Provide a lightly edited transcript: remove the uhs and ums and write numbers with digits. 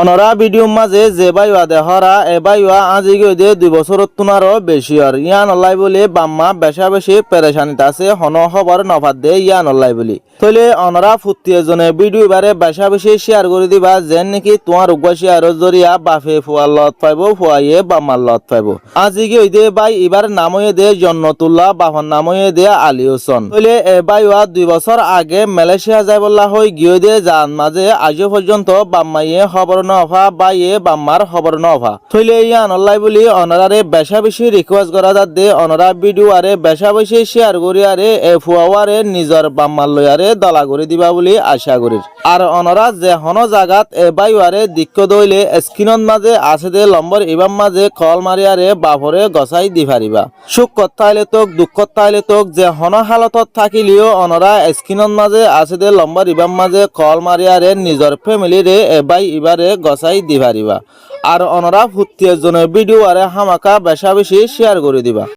অনরা video মাঝে যে বাইওয়া দেহরা এ বাইওয়া আজি গইদে 2 বছর তুনারও বেশি আর ইয়ান অল্লাই বলে বাম্মা বেশা বেশি পেরেশানিত আছে হন খবর নফাত দে ইয়ান অল্লাই বলি তইলে অনরা ফুত্তিয়ে জনে ভিডিও বারে বেশা বেশি শেয়ার করে দিবা যেন নাকি তোমার উগবাসী আর জরিয়া বাফে ফুয়ার লত পাইবো ফুয়াইয়ে বাম্মার লত পাইবো আজি গইদে বাই এবার নাময়ে দে জন্নতুল্লাহ বাফার নাময়ে দে আলী হোসেন তইলে এ বাইওয়া 2 বছর আগে মালয়েশিয়া যাই বললা হই গিয়ে দে যান মাঝে আজও পর্যন্ত বাম্মাইয়ে খবর নফা বাইয়ে বাম্মার খবর নফা থইলে ইয়ান অল্লাই বলি অনরারে বেশা বেশি রিকোয়েস্ট করা যাত দে অনরা ভিডিও আরে বেশা বেশি শেয়ার করি আরে এ ফুয়াওয়ারে নিজর বাম্মার লয়ারে দলা করে দিবা বলি আশা করি আর অনরা যে হন জাগাত এ বাইওয়ারে দিক্ক দইলে স্ক্রিনত মাঝে আছে দে লম্বর ইবাম মাঝে কল মারিয়ারে বাপরে গসাই দি পারিবা সুখ কথাইলে তোক দুঃখ কথাইলে তোক যে হন হালতত থাকিলেও অনরা স্ক্রিনত মাঝে আছে দে লম্বর ইবাম মাঝে কল মারিয়ারে নিজর ফ্যামিলিরে এ বাই ইবারে গসাই দি পারিবা আর অনরা ফুত্তিয়ের জন্য ভিডিও আরে হামাকা বেশা বেশি শেয়ার করে দিবা।